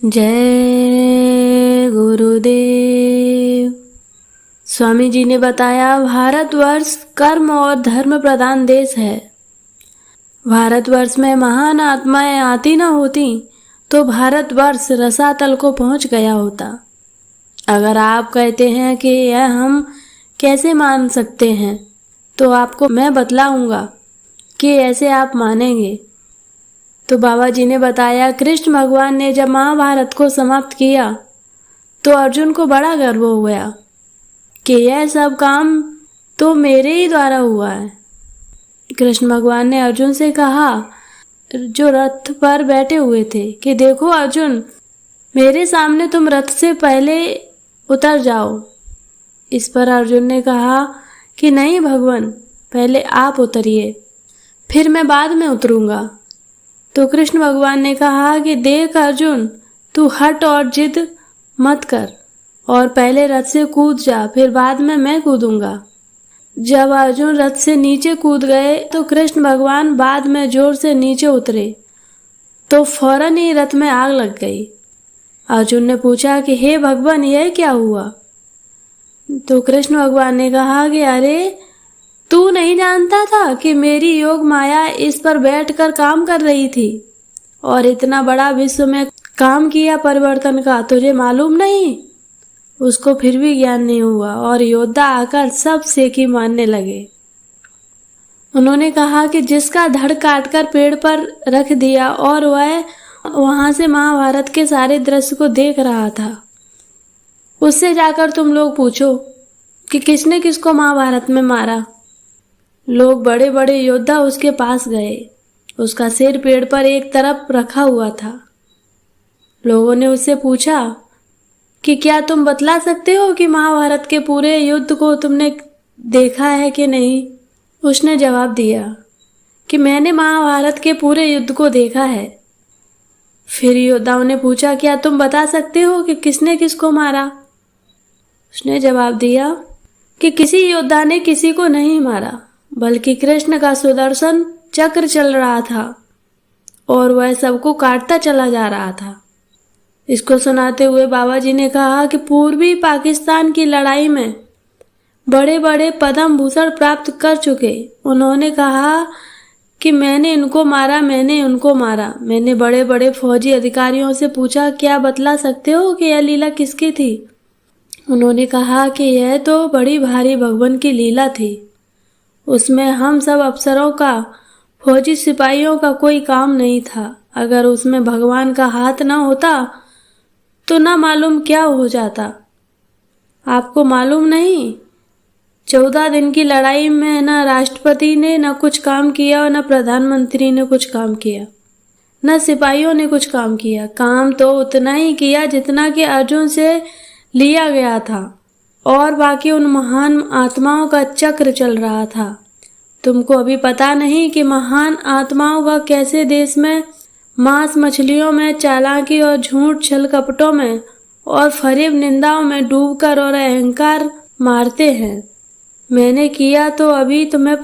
जय गुरुदेव। स्वामी जी ने बताया, भारतवर्ष कर्म और धर्म प्रधान देश है। भारतवर्ष में महान आत्माएं आती न होती तो भारतवर्ष रसातल को पहुंच गया होता। अगर आप कहते हैं कि यह हम कैसे मान सकते हैं, तो आपको मैं बतलाऊंगा कि ऐसे आप मानेंगे। तो बाबा जी ने बताया, कृष्ण भगवान ने जब महाभारत को समाप्त किया तो अर्जुन को बड़ा गर्व हो गया कि यह सब काम तो मेरे ही द्वारा हुआ है। कृष्ण भगवान ने अर्जुन से कहा, जो रथ पर बैठे हुए थे, कि देखो अर्जुन, मेरे सामने तुम रथ से पहले उतर जाओ। इस पर अर्जुन ने कहा कि नहीं भगवान, पहले आप उतरिए, फिर मैं बाद में उतरूंगा। तो कृष्ण भगवान ने कहा कि देख अर्जुन, तू हट और जिद मत कर और पहले रथ से कूद जा, फिर बाद में मैं कूदूंगा। जब अर्जुन रथ से नीचे कूद गए तो कृष्ण भगवान बाद में जोर से नीचे उतरे तो फौरन ही रथ में आग लग गई। अर्जुन ने पूछा कि हे भगवान, यह क्या हुआ? तो कृष्ण भगवान ने कहा कि अरे, तू नहीं जानता था कि मेरी योग माया इस पर बैठकर काम कर रही थी और इतना बड़ा विश्व में काम किया परिवर्तन का, तुझे मालूम नहीं? उसको फिर भी ज्ञान नहीं हुआ और योद्धा आकर सब सेकी मारने लगे। उन्होंने कहा कि जिसका धड़ काटकर पेड़ पर रख दिया और वह वहां से महाभारत के सारे दृश्य को देख रहा था, उससे जाकर तुम लोग पूछो कि किसने किसको महाभारत में मारा। लोग बड़े बड़े योद्धा उसके पास गए। उसका सिर पेड़ पर एक तरफ रखा हुआ था। लोगों ने उससे पूछा कि क्या तुम बतला सकते हो कि महाभारत के पूरे युद्ध को तुमने देखा है कि नहीं? उसने जवाब दिया कि मैंने महाभारत के पूरे युद्ध को देखा है। फिर योद्धाओं ने पूछा, क्या तुम बता सकते हो कि किसने किसको मारा? उसने जवाब दिया कि किसी योद्धा ने किसी को नहीं मारा, बल्कि कृष्ण का सुदर्शन चक्र चल रहा था और वह सबको काटता चला जा रहा था। इसको सुनाते हुए बाबा जी ने कहा कि पूर्वी पाकिस्तान की लड़ाई में बड़े बड़े पद्म भूषण प्राप्त कर चुके उन्होंने कहा कि मैंने इनको मारा, मैंने उनको मारा। मैंने बड़े बड़े फौजी अधिकारियों से पूछा, क्या बतला सकते हो कि यह लीला किसकी थी? उन्होंने कहा कि यह तो बड़ी भारी भगवान की लीला थी। उसमें हम सब अफसरों का, फौजी सिपाहियों का कोई काम नहीं था। अगर उसमें भगवान का हाथ न होता तो ना मालूम क्या हो जाता। आपको मालूम नहीं, 14 दिन की लड़ाई में न राष्ट्रपति ने न कुछ काम किया और न प्रधानमंत्री ने कुछ काम किया, न सिपाहियों ने कुछ काम किया। काम तो उतना ही किया जितना कि अर्जुन से लिया गया था और बाकी उन महान आत्माओं का चक्र चल रहा था। तुमको अभी पता नहीं कि महान आत्माओं का कैसे देश में मांस मछलियों में, चालाकी और झूठ छल कपटों में और फरेब निंदाओं में डूबकर और अहंकार मारते हैं। मैंने किया तो अभी तुम्हें